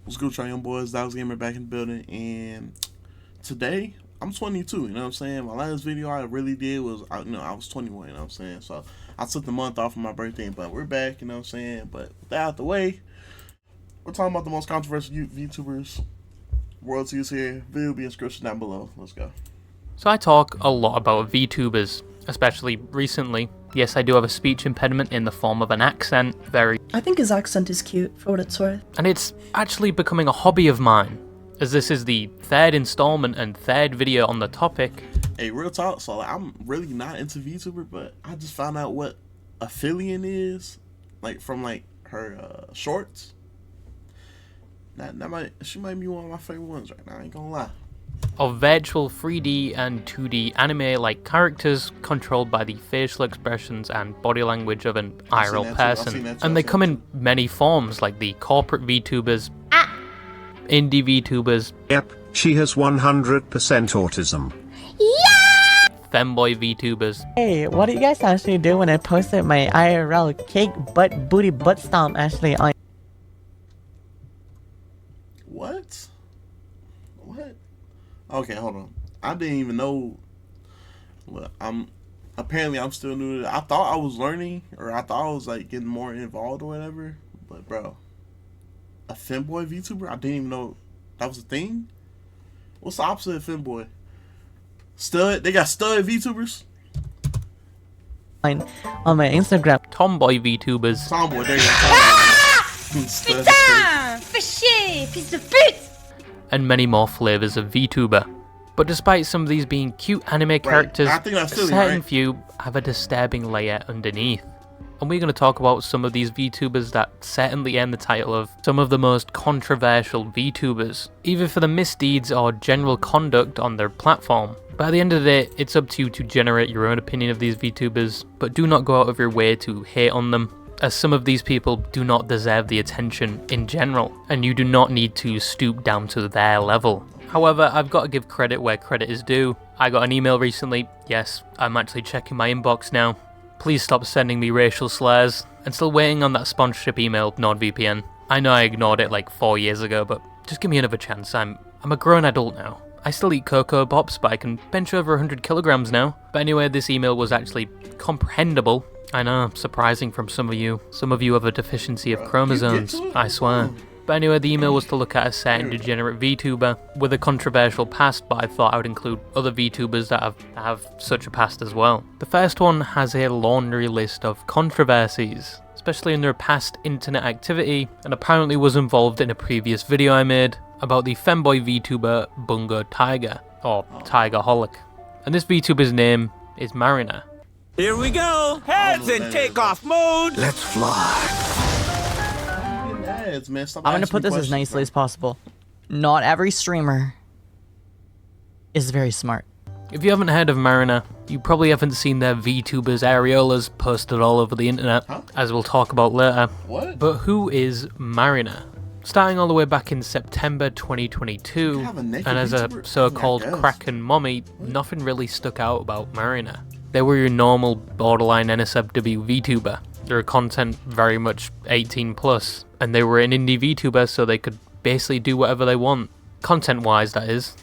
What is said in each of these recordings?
What's good, young boys? That was Gamer back in the building, and today I'm 22. You know what I'm saying? My last video I really did was, I was 21. You know what I'm saying? So I took the month off of my birthday, but we're back. You know what I'm saying? But with that out the way, we're talking about the most controversial VTubers. World Series here. Video will be in description down below. Let's go. So I talk a lot about VTubers, especially recently. Yes, I do have a speech impediment in the form of an accent, I think his accent is cute, for what it's worth. and it's actually becoming a hobby of mine, as this is the third installment and third video on the topic. Hey, real talk. So I'm really not into VTuber, but I just found out what affiliate is, from her shorts. She might be one of my favorite ones right now. I ain't gonna lie. Of virtual 3D and 2D anime-like characters controlled by the facial expressions and body language of an IRL person. And they come in many forms, like the corporate VTubers, indie VTubers, Yep, she has 100% autism. femboy VTubers, Hey, what do you guys actually do when I posted my IRL cake butt booty butt stomp actually on What? What? Okay, hold on. I didn't even know. Well, I'm still new to it. I thought I was learning, or I thought I was getting more involved or whatever. But bro, a femboy VTuber? I didn't even know that was a thing. What's the opposite of femboy? Stud? They got stud VTubers? my Instagram? tomboy VTubers, Tomboy, there you go. Stud, Piece of fruit! and many more flavors of VTuber. But despite some of these being cute anime characters, I think that's silly, certain right? few have a disturbing layer underneath. And we're going to talk about some of these VTubers that certainly earn the title of some of the most controversial VTubers, either for the misdeeds or general conduct on their platform. But at the end of the day, it's up to you to generate your own opinion of these VTubers, but do not go out of your way to hate on them, as some of these people do not deserve the attention in general, and you do not need to stoop down to their level. However, I've got to give credit where credit is due. I got an email recently. Yes, I'm actually checking my inbox now. Please stop sending me racial slurs. I'm still waiting on that sponsorship email, NordVPN. I know I ignored it like 4 years ago, but just give me another chance. I'm a grown adult now. I still eat Cocoa Pops, but I can bench over 100 kilograms now. But anyway, this email was actually comprehensible. I know, surprising from some of you. Some of you have a deficiency of chromosomes, I swear. But anyway, the email was to look at a certain degenerate VTuber with a controversial past, but I thought I would include other VTubers that have such a past as well. The first one has a laundry list of controversies, especially in their past internet activity, and apparently was involved in a previous video I made about the femboy VTuber Bungo Taiga, or taigaholic. And this VTuber's name is Marina. Here we go! Heads in takeoff mode! Let's fly. Ads, man. Stop I'm gonna asking put me this as questions, nicely bro. as possible. Not every streamer is very smart. If you haven't heard of Marina, you probably haven't seen their VTubers areolas posted all over the internet, as we'll talk about later. What? But who is Marina? Starting all the way back in September 2022, have a naked and as a VTuber? so-called Yeah, I guess. Kraken mommy, nothing really stuck out about Marina. They were your normal borderline NSFW VTuber. Their content very much 18 plus, and they were an indie VTuber, so they could basically do whatever they want. Content-wise, that is.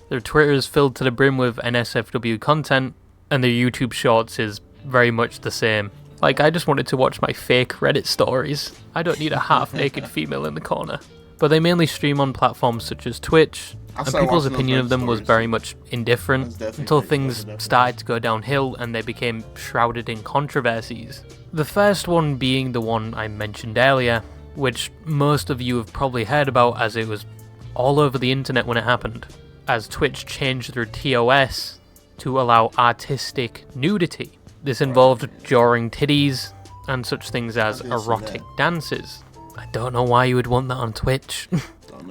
Their Twitter is filled to the brim with NSFW content, and their YouTube Shorts is very much the same. Like, I just wanted to watch my fake Reddit stories. I don't need a half-naked female in the corner. But they mainly stream on platforms such as Twitch, and started people's watching those opinion of Reddit them was stories. very much indifferent That's definitely until fake. things That's definitely started to go downhill and they became shrouded in controversies. The first one being the one I mentioned earlier, which most of you have probably heard about as it was all over the internet when it happened, as Twitch changed their TOS to allow artistic nudity. This involved drawing titties and such things as did see erotic that. dances. I don't know why you would want that on Twitch.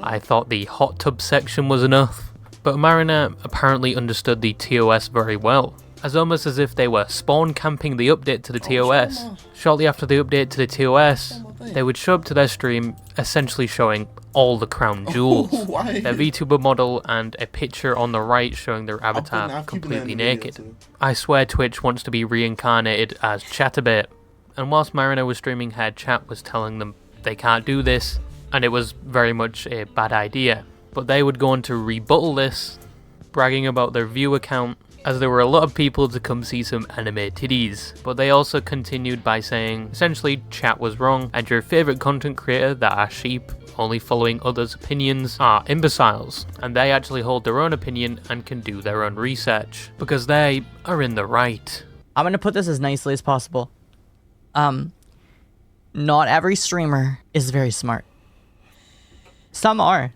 I thought the hot tub section was enough. But Marina apparently understood the TOS very well, as almost as if they were spawn camping the update to the TOS. Shortly after the update to the TOS, they would show up to their stream essentially showing all the crown jewels. Why? Their VTuber model and a picture on the right showing their I'm avatar keeping that completely in the video naked. too. I swear Twitch wants to be reincarnated as Chatterbait, and whilst Marina was streaming, her chat was telling them they can't do this, and it was very much a bad idea. But they would go on to rebuttal this, bragging about their view account, as there were a lot of people to come see some anime titties. But they also continued by saying, essentially, chat was wrong, and your favourite content creator that are sheep, only following others' opinions, are imbeciles, and they actually hold their own opinion and can do their own research, because they are in the right. I'm gonna put this as nicely as possible. Not every streamer is very smart. Some are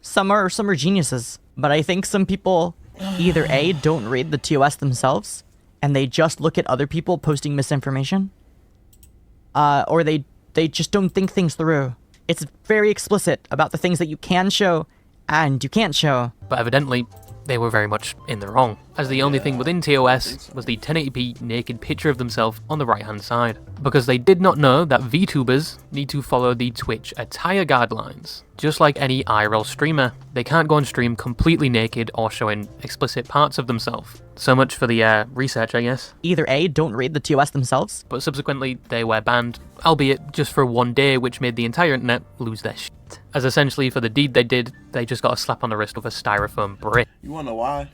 geniuses, but I think some people either A, don't read the TOS themselves, and they just look at other people posting misinformation, or they just don't think things through. It's very explicit about the things that you can show and you can't show. But evidently, they were very much in the wrong, as the only thing within TOS was the 1080p naked picture of themselves on the right hand side, because they did not know that VTubers need to follow the Twitch attire guidelines. Just like any IRL streamer, they can't go on stream completely naked or showing explicit parts of themselves. So much for the research, I guess. Either A, don't read the TOS themselves. But subsequently, they were banned, albeit just for one day, which made the entire internet lose their shit. As essentially for the deed they did, they just got a slap on the wrist with a styrofoam brick. You wanna know why?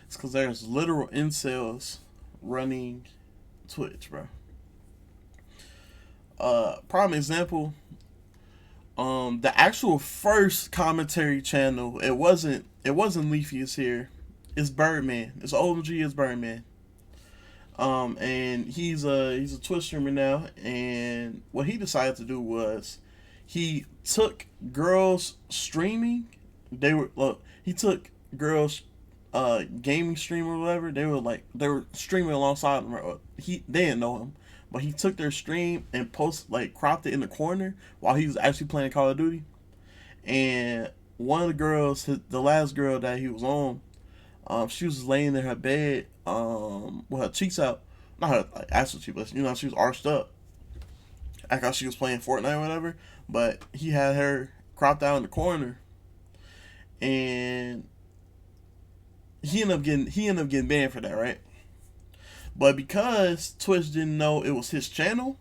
It's because there's literal incels running Twitch, bro. Prime example, the actual first commentary channel, it wasn't Leafy is here. It's Birdman. It's OMG is Birdman. And he's a Twitch streamer now, and what he decided to do was he took girls streaming. He took girls gaming stream or whatever. They were streaming alongside him. They didn't know him, but he took their stream and cropped it in the corner while he was actually playing Call of Duty. And one of the girls, the last girl that he was on, she was laying in her bed with her cheeks out. Not her actual cheeks, but she was arched up. I thought she was playing Fortnite or whatever. But he had her cropped out in the corner, and he ended up getting banned for that, right? But because Twitch didn't know it was his channel,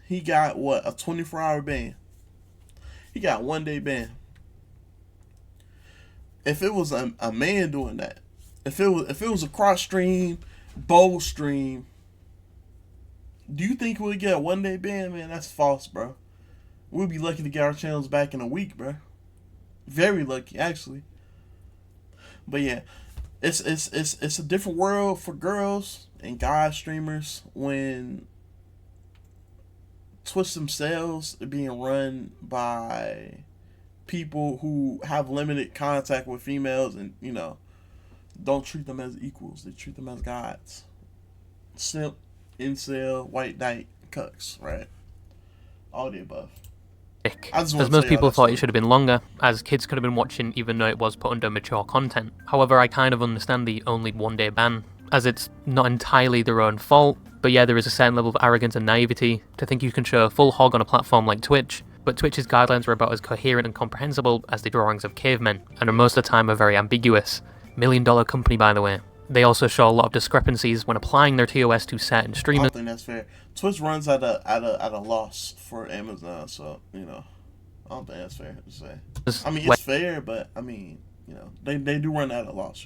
he got a 24-hour ban. He got 1 day ban. If it was a man doing that, if it was a cross stream, bold stream, do you think we'd get a 1 day ban? Man, that's false, bro. We'll be lucky to get our channels back in a week, bro. Very lucky, actually. But yeah, it's a different world for girls and guys streamers when Twitch themselves are being run by people who have limited contact with females and, don't treat them as equals. They treat them as gods. Simp, incel, white knight, cucks, right? All the above. As most people thought it should have been longer, as kids could have been watching even though it was put under mature content. However, I kind of understand the only 1 day ban, as it's not entirely their own fault, but yeah, there is a certain level of arrogance and naivety to think you can show a full hog on a platform like Twitch, but Twitch's guidelines are about as coherent and comprehensible as the drawings of cavemen, and most of the time are very ambiguous. $1 million company, by the way. They also show a lot of discrepancies when applying their TOS to certain streamers. I don't think that's fair. Twitch runs at a loss for Amazon, so I don't think that's fair to say. I mean, it's fair, but I mean, they do run at a loss,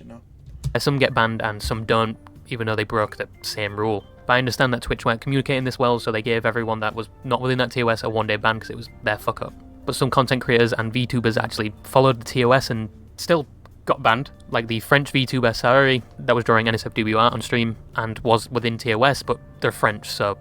Some get banned and some don't, even though they broke the same rule. But I understand that Twitch weren't communicating this well, so they gave everyone that was not within that TOS a 1 day ban because it was their fuck up. But some content creators and VTubers actually followed the TOS and still got banned, like the French VTuber Sarari that was drawing NSFW art on stream and was within TOS, but they're French, so...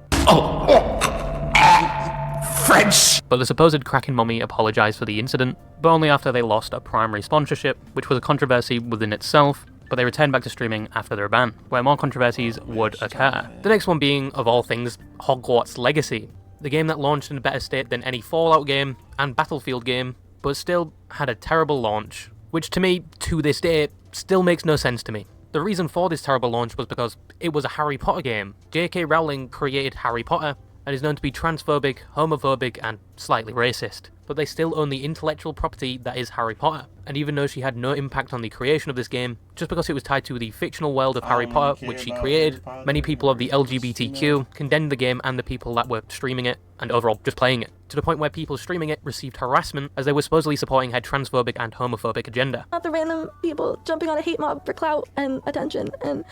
French! But the supposed Kraken mommy apologised for the incident, but only after they lost a primary sponsorship, which was a controversy within itself, but they returned back to streaming after their ban, where more controversies would occur. The next one being, of all things, Hogwarts Legacy, the game that launched in a better state than any Fallout game and Battlefield game, but still had a terrible launch, which to me, to this day, still makes no sense to me. The reason for this terrible launch was because it was a Harry Potter game. J.K. Rowling created Harry Potter, and is known to be transphobic, homophobic, and slightly racist. But they still own the intellectual property that is Harry Potter. And even though she had no impact on the creation of this game, just because it was tied to the fictional world of Harry Potter, which she created, many people of the LGBTQ condemned the game and the people that were streaming it, and overall just playing it, to the point where people streaming it received harassment as they were supposedly supporting her transphobic and homophobic agenda. Not the random people jumping on a hate mob for clout and attention and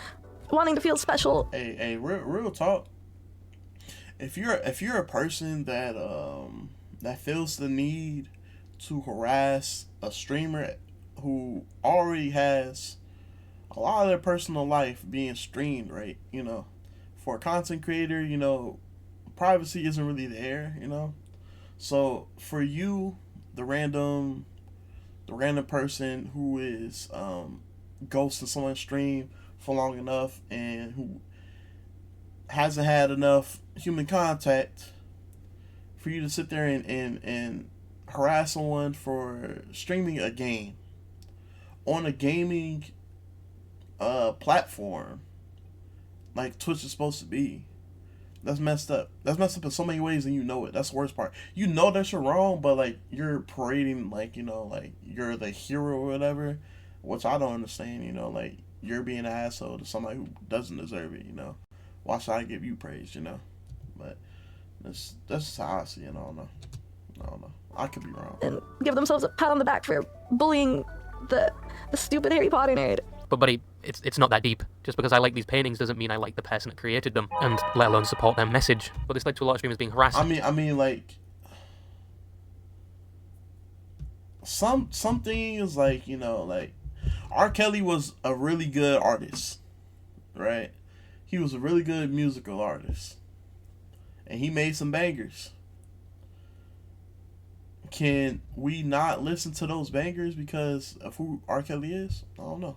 wanting to feel special. Hey, real talk. If you're a person that that feels the need to harass a streamer who already has a lot of their personal life being streamed, right? You know, for a content creator, you know, privacy isn't really there, you know. So for you, the random person who is ghosting someone's stream for long enough and who hasn't had enough human contact, for you to sit there and harass someone for streaming a game on a gaming platform like Twitch is supposed to be, that's messed up. That's messed up in so many ways, and you know it. That's the worst part. You know that you're wrong, but like you're parading like, you know, like you're the hero or whatever, which I don't understand. You know, like you're being an asshole to somebody who doesn't deserve it. You know, why should I give you praise? You know, but that's just how I see it. I don't know. I could be wrong. And give themselves a pat on the back for bullying the stupid Harry Potter nerd. But buddy, it's not that deep. Just because I like these paintings doesn't mean I like the person that created them, and let alone support their message. But this led to a lot of streamers being harassed. I mean, like some things, like, you know, like R. Kelly was a really good artist, right? He was a really good musical artist, and he made some bangers. Can we not listen to those bangers because of who R. Kelly is? I don't know.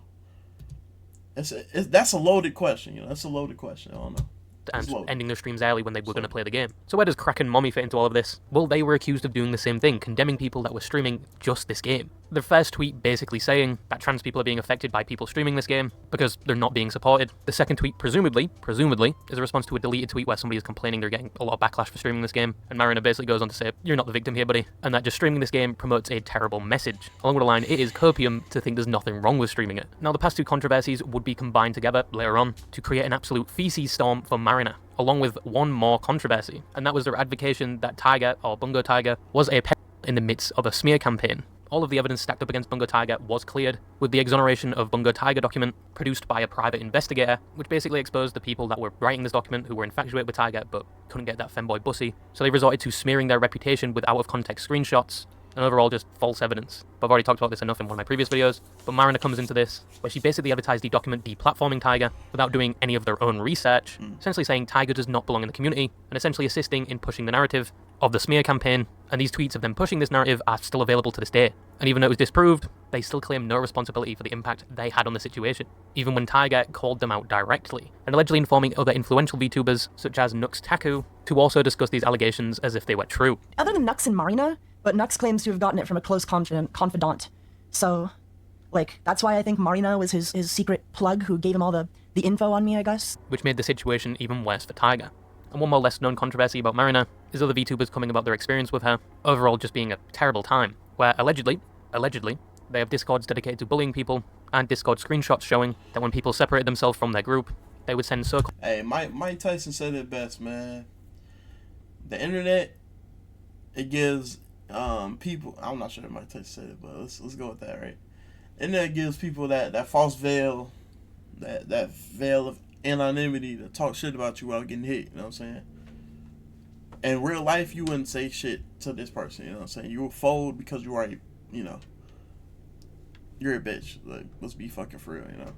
That's a loaded question, you know. That's a loaded question. I don't know. And ending their streams early when they were going to play the game. So where does Kraken Mommy fit into all of this? Well, they were accused of doing the same thing, condemning people that were streaming just this game. Their first tweet basically saying that trans people are being affected by people streaming this game because they're not being supported. The second tweet, presumably, is a response to a deleted tweet where somebody is complaining they're getting a lot of backlash for streaming this game, and Marina basically goes on to say, you're not the victim here, buddy, and that just streaming this game promotes a terrible message. Along with the line, it is copium to think there's nothing wrong with streaming it. Now, the past two controversies would be combined together later on to create an absolute feces storm for Marina, along with one more controversy, and that was their advocation that Taiga, or Bungo Taiga, was a pedophile in the midst of a smear campaign. All of the evidence stacked up against Bungo Taiga was cleared, with the exoneration of Bungo Taiga document produced by a private investigator, which basically exposed the people that were writing this document who were infatuated with Taiga but couldn't get that femboy bussy, so they resorted to smearing their reputation with out-of-context screenshots, and overall just false evidence. But I've already talked about this enough in one of my previous videos, but Marina comes into this, where she basically advertised the document deplatforming Taiga without doing any of their own research, essentially saying Taiga does not belong in the community, and essentially assisting in pushing the narrative of the smear campaign, and these tweets of them pushing this narrative are still available to this day. And even though it was disproved, they still claim no responsibility for the impact they had on the situation, even when Taiga called them out directly, and allegedly informing other influential VTubers, such as Nuxtaku, to also discuss these allegations as if they were true. Other than Nux and Marina, but Nux claims to have gotten it from a close confidant. So, like, that's why I think Marina was his secret plug who gave him all the info on me, I guess. Which made the situation even worse for Taiga. And one more less known controversy about Marina is other VTubers coming about their experience with her, overall just being a terrible time, where allegedly, they have Discords dedicated to bullying people, and Discord screenshots showing that when people separate themselves from their group, they would send so. Hey, Mike Tyson said it best, man. The internet, it gives people, I'm not sure if Mike Tyson said it, but let's go with that, right? Internet gives people that false veil, that veil of anonymity to talk shit about you without getting hit, you know what I'm saying? In real life, you wouldn't say shit to this person, you know what I'm saying? You will fold because you are, you know, you're a bitch. Like, let's be fucking for real, you know?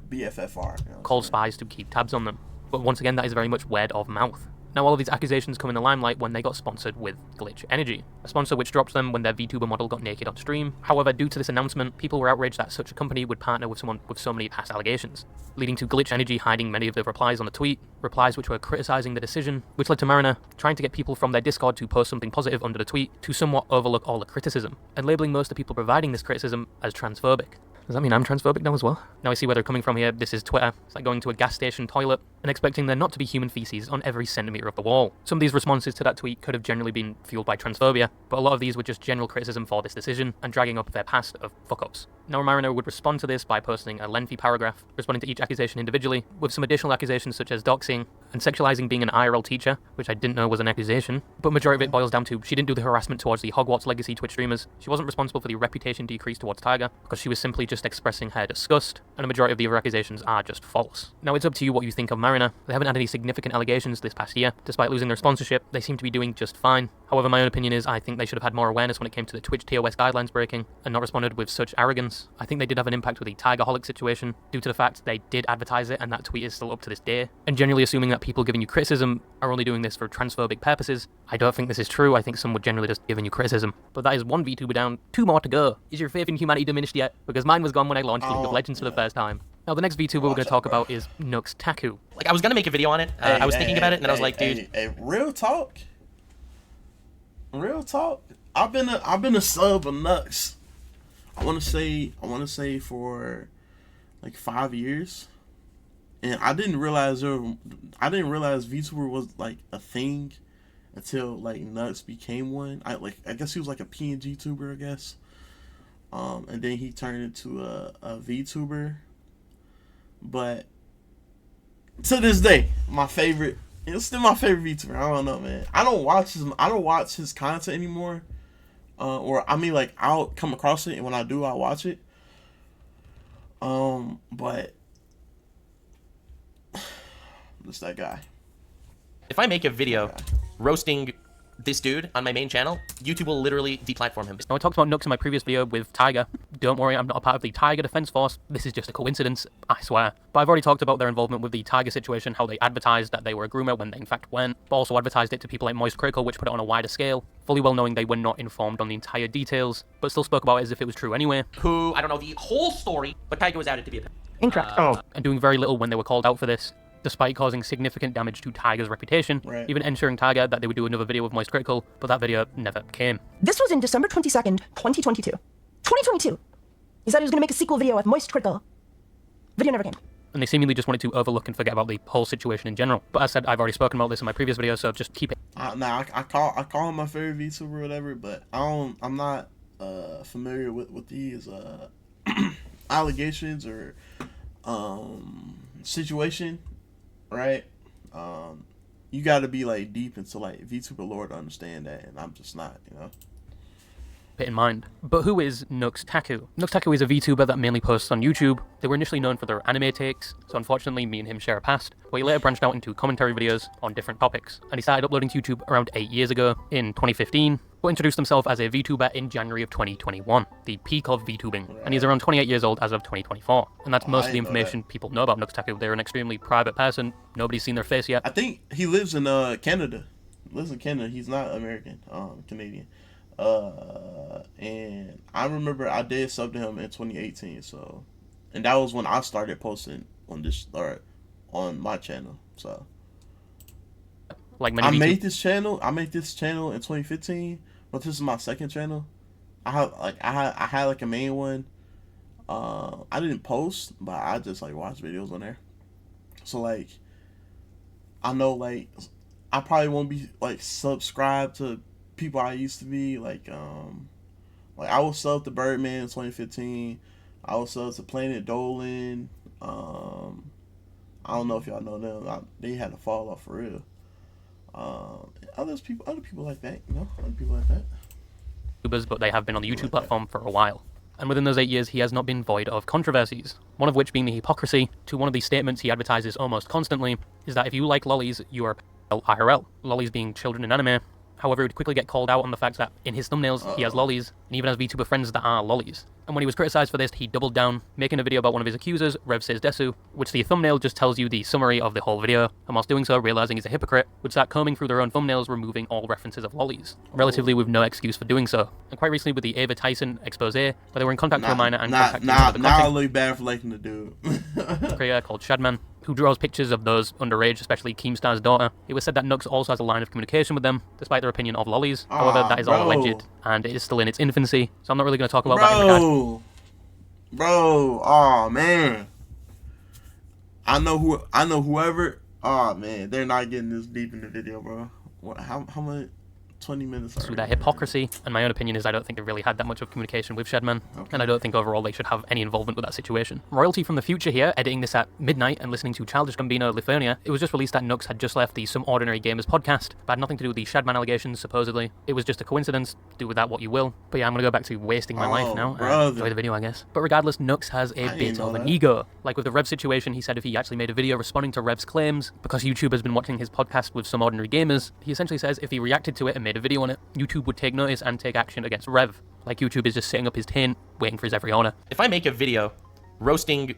BFFR. You know call spies to keep tabs on them. But once again, that is very much word of mouth. Now, all of these accusations come in the limelight when they got sponsored with Glitch Energy, a sponsor which dropped them when their VTuber model got naked on stream. However, due to this announcement, people were outraged that such a company would partner with someone with so many past allegations, leading to Glitch Energy hiding many of the replies on the tweet, replies which were criticizing the decision, which led to Marina trying to get people from their Discord to post something positive under the tweet to somewhat overlook all the criticism, and labeling most of the people providing this criticism as transphobic. Does that mean I'm transphobic now as well? Now I see where they're coming from here. This is Twitter. It's like going to a gas station toilet and expecting there not to be human feces on every centimetre of the wall. Some of these responses to that tweet could have generally been fueled by transphobia, but a lot of these were just general criticism for this decision and dragging up their past of fuck-ups. Now Marina would respond to this by posting a lengthy paragraph, responding to each accusation individually, with some additional accusations such as doxing and sexualizing being an IRL teacher, which I didn't know was an accusation, but majority of it boils down to she didn't do the harassment towards the Hogwarts Legacy Twitch streamers, she wasn't responsible for the reputation decrease towards Taiga, because she was simply just expressing her disgust, and a majority of the other accusations are just false. Now it's up to you what you think of Marina. They haven't had any significant allegations this past year. Despite losing their sponsorship, they seem to be doing just fine. However, my own opinion is I think they should have had more awareness when it came to the Twitch TOS guidelines breaking, and not responded with such arrogance. I think they did have an impact with the taigaholic situation, due to the fact they did advertise it and that tweet is still up to this day. And generally assuming that people giving you criticism are only doing this for transphobic purposes, I don't think this is true. I think some would generally just giving you criticism. But that is one VTuber down, 2 more to go. Is your faith in humanity diminished yet? Because mine was gone when I launched League of Legends for the first time. Now the next VTuber we're going to talk about is Nuxtaku. Like, I was going to make a video on it. I was thinking about it, and then I was like, dude. Real talk. Real talk. I've been a sub of Nux. I want to say for like 5 years, and I didn't realize VTuber was like a thing until like Nux became one. I guess he was like a PNG tuber, I guess. And then he turned into a VTuber. But to this day, it's still my favorite VTuber. I don't know, man. I don't watch his content anymore. Or I mean, like, I'll come across it, and when I do, I'll watch it. But just that guy. If I make a video roasting this dude on my main channel, YouTube will literally deplatform him. Now I talked about Nux in my previous video with Taiga. Don't worry, I'm not a part of the Taiga Defense Force. This is just a coincidence, I swear. But I've already talked about their involvement with the Taiga situation, how they advertised that they were a groomer when they in fact weren't, but also advertised it to people like Moist Critical, which put it on a wider scale, fully well knowing they were not informed on the entire details, but still spoke about it as if it was true anyway. Who, I don't know the whole story, but Taiga was outed to be a... Incorrect. And doing very little when they were called out for this, despite causing significant damage to Taiga's reputation, even ensuring Taiga that they would do another video with Moist Critical, but that video never came. This was in December 22nd, 2022. 2022! He said he was going to make a sequel video with Moist Critical. Video never came. And they seemingly just wanted to overlook and forget about the whole situation in general. But as I said, I've already spoken about this in my previous video, so just keep it. I call him my favorite VTuber or whatever, but I'm not familiar with these allegations or situation. Right, you got to be like deep into like VTuber lore to understand that, and I'm just not, you know. Bit in mind. But who is Nuxtaku? Nuxtaku is a VTuber that mainly posts on YouTube. They were initially known for their anime takes, so unfortunately me and him share a past, but he later branched out into commentary videos on different topics, and he started uploading to YouTube around 8 years ago, in 2015, but introduced himself as a VTuber in January of 2021, the peak of VTubing, and he's around 28 years old as of 2024, and that's most of the information people know about Nuxtaku. They're an extremely private person, nobody's seen their face yet. I think he lives in Canada. He's not American, Canadian. And I remember I did sub to him in 2018, so, and that was when I started posting on this, or on my channel, so. Like many I made this channel in 2015, but this is my second channel. I had like a main one. I didn't post, but I just like watch videos on there. So like, I know like I probably won't be like subscribed to people I used to be, like I was sub to Birdman in 2015. I was sub to Planet Dolan. I don't know if y'all know them. They had a fall off for real. Other people like that, you know, other people like that. But they have been on the YouTube platform for a while. And within those 8 years, he has not been void of controversies. One of which being the hypocrisy to one of the statements he advertises almost constantly, is that if you like lollies, you are IRL. Lollies being children in anime. However, he would quickly get called out on the fact that in his thumbnails, he has lollies, and even has VTuber friends that are lollies. And when he was criticized for this, he doubled down, making a video about one of his accusers, Rev Says Desu, which the thumbnail just tells you the summary of the whole video, and whilst doing so, realizing he's a hypocrite, would start combing through their own thumbnails, removing all references of lollies, relatively with no excuse for doing so. And quite recently with the Ava Tyson expose, where they were in contact with a minor and contacted the Now I look bad for liking the dude. creator called Shadman, who draws pictures of those underage, especially Keemstar's daughter. It was said that Nux also has a line of communication with them, despite their opinion of lollies. However, that is all alleged, and it is still in its infancy, so I'm not really going to talk about that in regard. Bro, oh man. I know whoever Oh man, they're not getting this deep in the video, bro. What? How much? 20 minutes through their hypocrisy, and my own opinion is I don't think they really had that much of communication with Shedman, and I don't think overall they should have any involvement with that situation. Royalty from the future here, editing this at midnight and listening to Childish Gambino Lithuania. It was just released that Nux had just left the Some Ordinary Gamers podcast, but had nothing to do with the Shedman allegations, supposedly. It was just a coincidence, do with that what you will. But yeah, I'm gonna go back to wasting my life now. Enjoy the video, I guess. But regardless, Nux has a bit of an ego. Like with the Rev situation, he said if he actually made a video responding to Rev's claims, because YouTube has been watching his podcast with Some Ordinary Gamers, he essentially says if he reacted to it and made a video on it, YouTube would take notice and take action against Rev. Like YouTube is just setting up his taint, waiting for his every owner. If I make a video roasting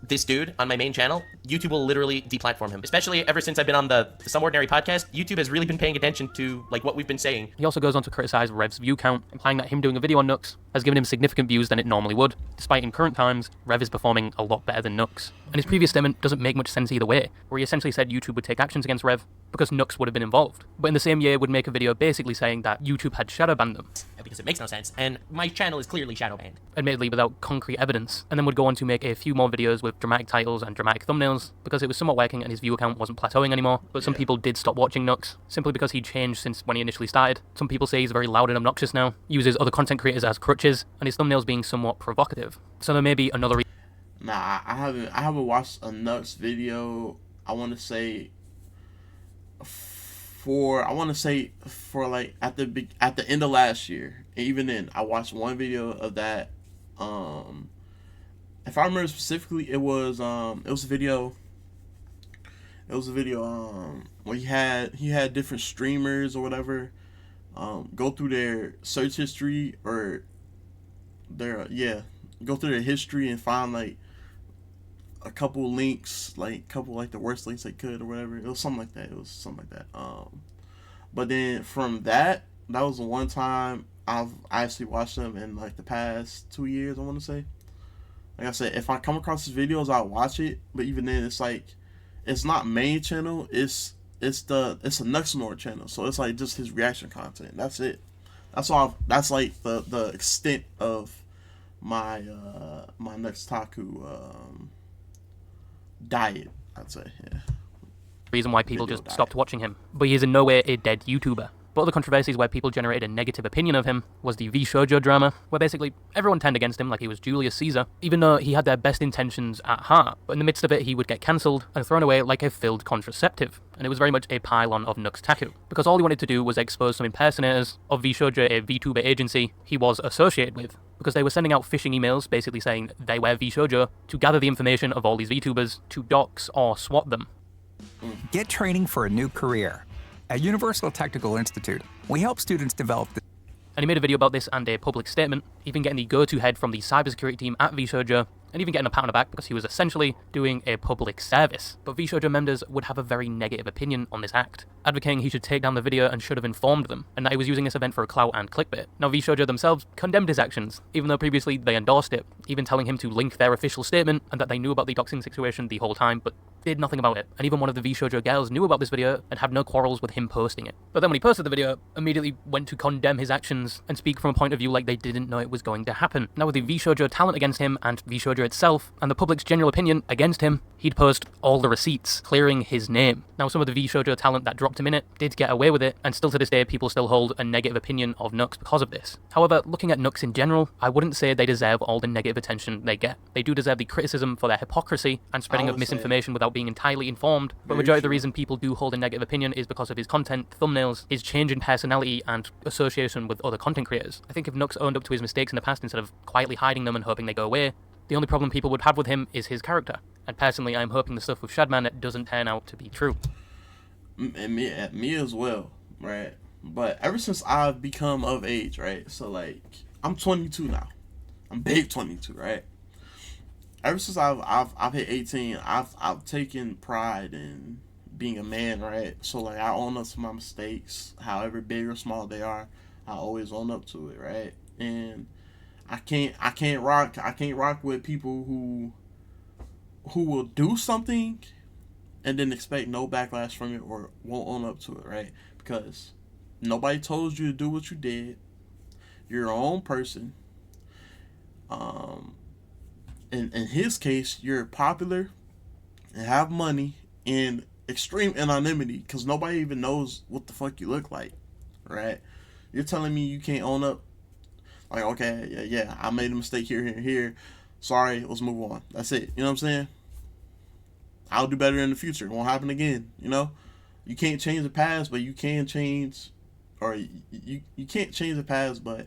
this dude on my main channel, YouTube will literally deplatform him. Especially ever since I've been on the Some Ordinary podcast, YouTube has really been paying attention to like what we've been saying. He also goes on to criticize Rev's view count, implying that him doing a video on Nux has given him significant views than it normally would, despite in current times, Rev is performing a lot better than Nux. And his previous statement doesn't make much sense either way, where he essentially said YouTube would take actions against Rev because Nux would have been involved. But in the same year would make a video basically saying that YouTube had shadow banned them. Because it makes no sense, and my channel is clearly shadow banned. Admittedly without concrete evidence, and then would go on to make a few more videos with dramatic titles and dramatic thumbnails, because it was somewhat working and his view count wasn't plateauing anymore, but some people did stop watching Nux, simply because he changed since when he initially started. Some people say he's very loud and obnoxious now, uses other content creators as crutches, and his thumbnails being somewhat provocative. So there may be another reason. Nah, I haven't watched a Nux video, I wanna say for like at the end of last year. Even then, I watched one video of that. If I remember specifically, it was a video where he had different streamers or whatever go through their search history or go through their history and find like a couple links, like the worst links they could or whatever. It was something like that. But then from that was the one time I actually watched them in like the past 2 years, I want to say. Like I said, if I come across his videos, I'll watch it. But even then, it's like, it's not main channel. It's a Nuxtaku channel. So it's like just his reaction content. That's it. That's all. That's like the extent of my my Nuxtaku diet, I'd say. Yeah. Reason why people just stopped watching him. But he is in no way a dead YouTuber. But other controversies where people generated a negative opinion of him was the VShojo drama, where basically everyone turned against him like he was Julius Caesar, even though he had their best intentions at heart. But in the midst of it, he would get cancelled and thrown away like a filled contraceptive. And it was very much a pylon of Nuxtaku, because all he wanted to do was expose some impersonators of VShojo, a VTuber agency he was associated with, because they were sending out phishing emails basically saying they were VShojo to gather the information of all these VTubers to dox or swat them. Get training for a new career. At Universal Technical Institute, we help students develop the... And he made a video about this and a public statement, even getting the go-to head from the cybersecurity team at VShojo, and even getting a pat on the back because he was essentially doing a public service. But VShojo members would have a very negative opinion on this act, advocating he should take down the video and should have informed them, and that he was using this event for a clout and clickbait. Now VShojo themselves condemned his actions, even though previously they endorsed it, even telling him to link their official statement and that they knew about the doxing situation the whole time, but did nothing about it. And even one of the VShojo girls knew about this video and had no quarrels with him posting it. But then when he posted the video, immediately went to condemn his actions and speak from a point of view like they didn't know it was going to happen. Now with the VShojo talent against him and VShojo itself, and the public's general opinion against him, he'd post all the receipts, clearing his name. Now some of the VShojo talent that dropped him in it did get away with it, and still to this day people still hold a negative opinion of Nux because of this. However, looking at Nux in general, I wouldn't say they deserve all the negative attention they get. They do deserve the criticism for their hypocrisy and spreading of misinformation without being entirely informed, but majority of the reason people do hold a negative opinion is because of his content, thumbnails, his change in personality and association with other content creators. I think if Nux owned up to his mistakes in the past instead of quietly hiding them and hoping they go away, the only problem people would have with him is his character. And personally, I'm hoping the stuff with Shadman doesn't turn out to be true. And me as well, right? But ever since I've become of age, right? So like, I'm 22 now. I'm big 22, right? Ever since I've hit 18, I've taken pride in being a man, right? So like, I own up to my mistakes, however big or small they are. I always own up to it, right? And I can't rock with people who will do something and then expect no backlash from it or won't own up to it, right? Because nobody told you to do what you did. You're your own person. In his case, you're popular and have money, and extreme anonymity because nobody even knows what the fuck you look like, right? You're telling me you can't own up? Like, okay, yeah, I made a mistake here. Sorry, let's move on. That's it. You know what I'm saying? I'll do better in the future. It won't happen again, you know? You can't change the past, but you can change, or you can't change the past, but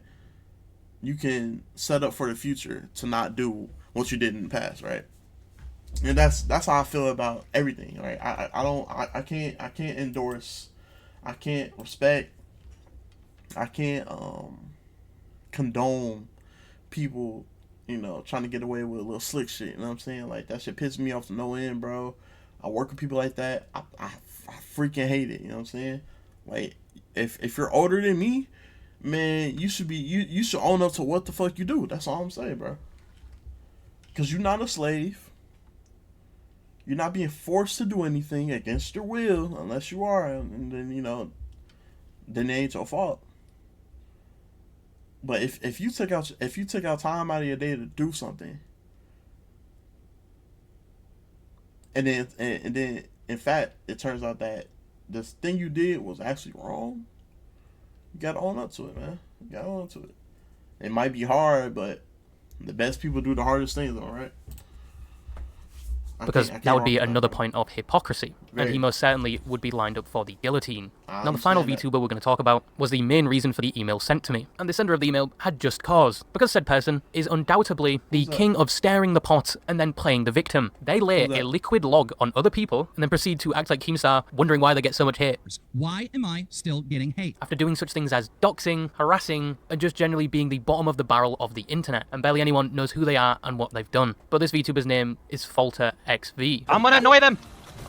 you can set up for the future to not do what you did in the past, right? And that's how I feel about everything, right? I can't endorse, I can't respect, I can't condone people, you know, trying to get away with a little slick shit. You know what I'm saying? Like, that shit pisses me off to no end, bro. I work with people like that. I freaking hate it. You know what I'm saying? Like, if you're older than me, man, you should own up to what the fuck you do. That's all I'm saying, bro. Because you're not a slave. You're not being forced to do anything against your will, unless you are, and then, you know, then it ain't your fault. But if you took out time out of your day to do something, and then in fact it turns out that this thing you did was actually wrong, you gotta own up to it, man. You gotta own up to it. It might be hard, but the best people do the hardest things, all right? Because that would be another point of hypocrisy, and he most certainly would be lined up for the guillotine. Now, the final VTuber we're going to talk about was the main reason for the email sent to me, and the sender of the email had just cause, because said person is undoubtedly the king of stirring the pot and then playing the victim. They lay a liquid log on other people and then proceed to act like Keemstar, wondering why they get so much hate. Why am I still getting hate? After doing such things as doxing, harassing, and just generally being the bottom of the barrel of the internet, and barely anyone knows who they are and what they've done. But this VTuber's name is Falterxv. I'm gonna annoy them!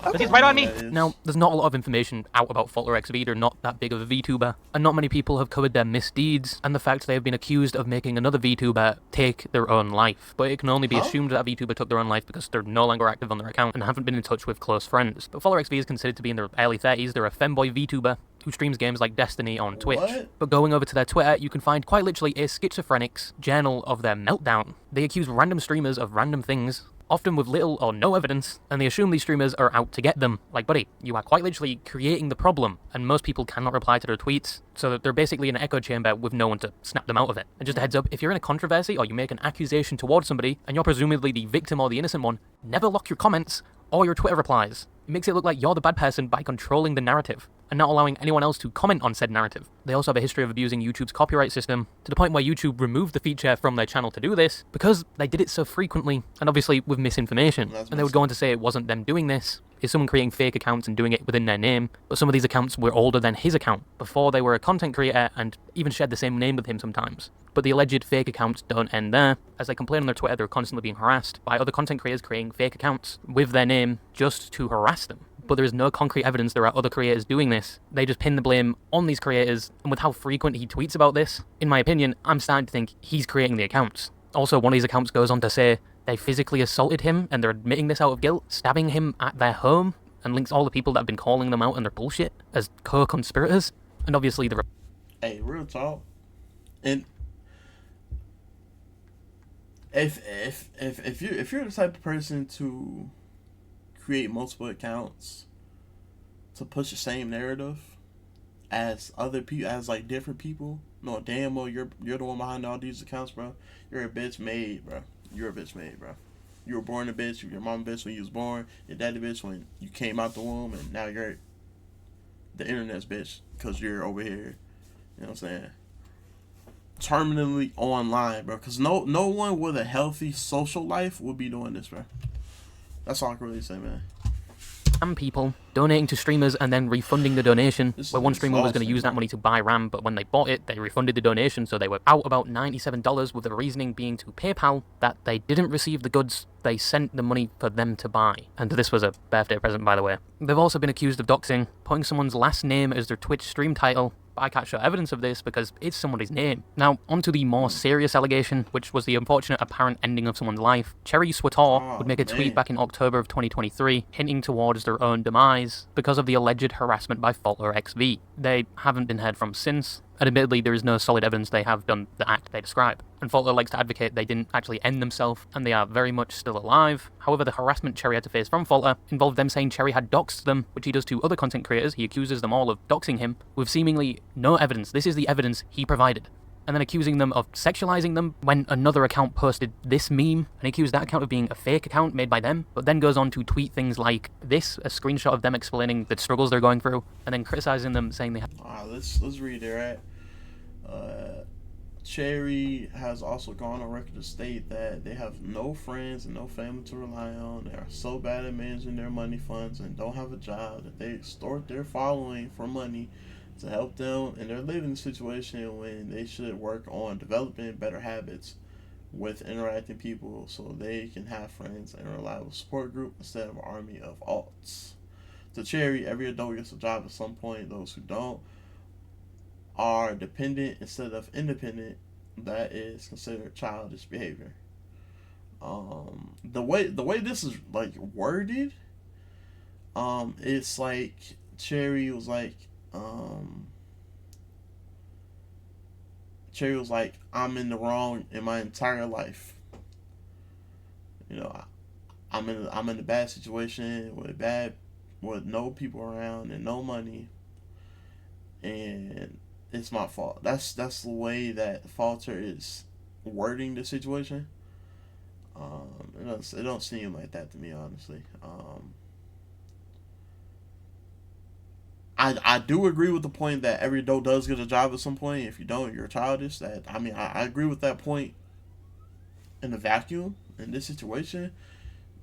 Because he's right on me! Now, there's not a lot of information out about Falterxv. They're not that big of a VTuber, and not many people have covered their misdeeds and the fact they have been accused of making another VTuber take their own life. But it can only be assumed that VTuber took their own life because they're no longer active on their account and haven't been in touch with close friends. But Falterxv is considered to be in their early 30s. They're a femboy VTuber who streams games like Destiny on Twitch. But going over to their Twitter, you can find quite literally a schizophrenic's journal of their meltdown. They accuse random streamers of random things, often with little or no evidence, and they assume these streamers are out to get them. Like, buddy, you are quite literally creating the problem, and most people cannot reply to their tweets, so that they're basically in an echo chamber with no one to snap them out of it. And just a heads up, if you're in a controversy or you make an accusation towards somebody, and you're presumably the victim or the innocent one, never lock your comments or your Twitter replies. It makes it look like you're the bad person by controlling the narrative and not allowing anyone else to comment on said narrative. They also have a history of abusing YouTube's copyright system to the point where YouTube removed the feature from their channel to do this because they did it so frequently and obviously with misinformation. And they would go on to say it wasn't them doing this, it's someone creating fake accounts and doing it within their name, but some of these accounts were older than his account, before they were a content creator and even shared the same name with him sometimes. But the alleged fake accounts don't end there. As they complain on their Twitter, they're constantly being harassed by other content creators creating fake accounts with their name just to harass them. But there is no concrete evidence there are other creators doing this. They just pin the blame on these creators, and with how frequent he tweets about this, in my opinion, I'm starting to think he's creating the accounts. Also, one of these accounts goes on to say they physically assaulted him, and they're admitting this out of guilt, stabbing him at their home, and links all the people that have been calling them out and their bullshit as co-conspirators. And obviously the... Hey, real talk. And if you're the type of person to create multiple accounts to push the same narrative as other people, as like different people, no, damn well you're the one behind all these accounts, bro. You're a bitch made, bro. You're a bitch made, bro. You were born a bitch. Your mom a bitch when you was born. Your daddy bitch when you came out the womb, and now you're the internet's bitch because you're over here. You know what I'm saying? Terminally online, bro. Because no one with a healthy social life would be doing this, bro. That's all I can really say, man. RAM people donating to streamers and then refunding the donation, where one streamer was going to use that money to buy RAM, but when they bought it, they refunded the donation, so they were out about $97, with the reasoning being to PayPal that they didn't receive the goods, they sent the money for them to buy. And this was a birthday present, by the way. They've also been accused of doxing, putting someone's last name as their Twitch stream title. I can't show evidence of this because it's somebody's name. Now, onto the more serious allegation, which was the unfortunate apparent ending of someone's life. Cherry Swator would make a tweet back in October of 2023, hinting towards their own demise because of the alleged harassment by Falterxv. They haven't been heard from since, And admittedly, there is no solid evidence they have done the act they describe. And Falter likes to advocate they didn't actually end themselves, and they are very much still alive. However, the harassment Cherry had to face from Falter involved them saying Cherry had doxed them, which he does to other content creators. He accuses them all of doxing him, with seemingly no evidence. This is the evidence he provided. And then accusing them of sexualizing them when another account posted this meme, and he accused that account of being a fake account made by them, but then goes on to tweet things like this, a screenshot of them explaining the struggles they're going through, and then criticizing them, saying they have... Alright, let's read it, right? Cherry has also gone on record to state that they have no friends and no family to rely on. They are so bad at managing their money funds and don't have a job that they extort their following for money to help them in their living situation when they should work on developing better habits with interacting people so they can have friends and a reliable support group instead of an army of alts. To Cherry, every adult gets a job at some point. Those who don't are dependent instead of independent. That is considered childish behavior. The way this is like worded, it's like Cherry was like, I'm in the wrong in my entire life. You know, I'm in a bad situation with no people around and no money, and it's my fault. That's the way that Falter is wording the situation. It don't seem like that to me, honestly. I do agree with the point that every adult does get a job at some point. If you don't, you're childish. I agree with that point in the vacuum. In this situation,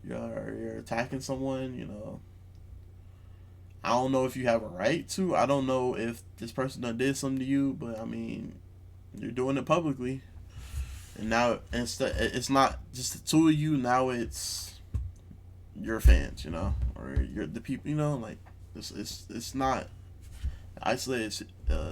you're attacking someone, you know. I don't know if you have a right to. I don't know if this person done did something to you, but I mean, you're doing it publicly. And now it's not just the two of you. Now it's your fans, you know, or you're the people, you know. Like it's not an isolated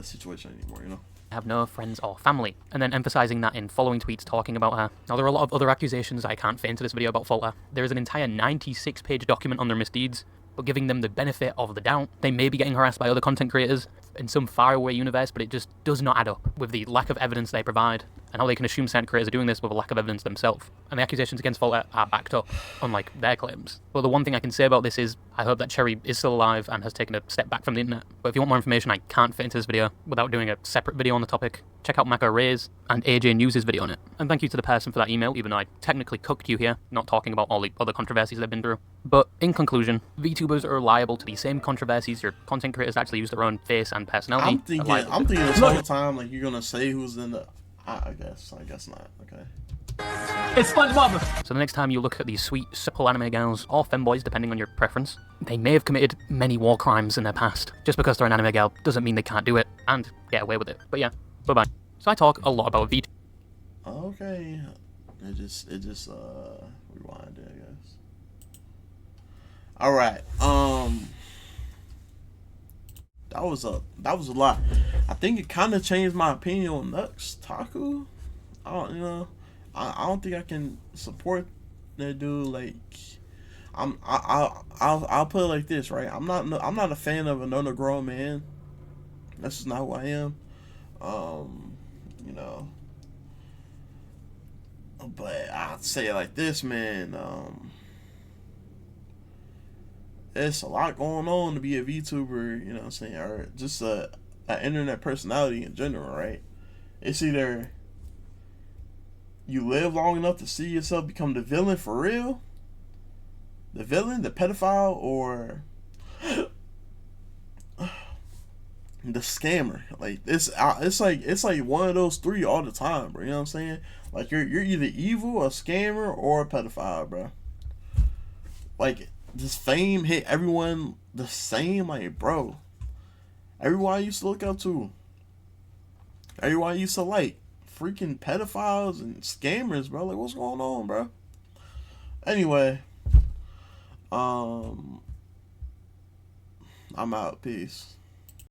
situation anymore, you know. Have no friends or family, and then emphasizing that in following tweets talking about her. Now, there are a lot of other accusations I can't fit into this video about Falter. There is an entire 96-page document on their misdeeds, but giving them the benefit of the doubt. They may be getting harassed by other content creators in some faraway universe, but it just does not add up with the lack of evidence they provide, and how they can assume certain creators are doing this with a lack of evidence themselves. And the accusations against Falter are backed up, unlike their claims. But the one thing I can say about this is, I hope that Cherry is still alive and has taken a step back from the internet. But if you want more information I can't fit into this video without doing a separate video on the topic, check out Mako Ray's and AJ News' video on it. And thank you to the person for that email, even though I technically cooked you here, not talking about all the other controversies they've been through. But in conclusion, VTubers are liable to the same controversies your content creators actually use their own face and personality. I'm thinking this whole time like you're gonna say who's in the. I guess not. Okay. It's SpongeBob! So the next time you look at these sweet, supple anime girls, or femboys, depending on your preference, they may have committed many war crimes in their past. Just because they're an anime girl doesn't mean they can't do it and get away with it. But yeah, bye-bye. So I talk a lot about VTubers. Okay. It just rewinded, I guess. Alright, that was a lot. I think it kind of changed my opinion on Nuxtaku. I don't think I can support that dude. Like, I'll put it like this, right? I'm not a fan of another grown man. That's just not who I am. You know. But I'd say it like this, man. There's a lot going on to be a VTuber, you know what I'm saying, or just an internet personality in general, right? It's either you live long enough to see yourself become the villain for real, the villain, the pedophile, or the scammer. Like it's like one of those three all the time, bro. You know what I'm saying? Like you're either evil, a scammer, or a pedophile, bro. Like, this fame hit everyone the same, like, bro. Everyone I used to look up to, everyone I used to like, freaking pedophiles and scammers, bro. Like, what's going on, bro? Anyway, I'm out. Peace.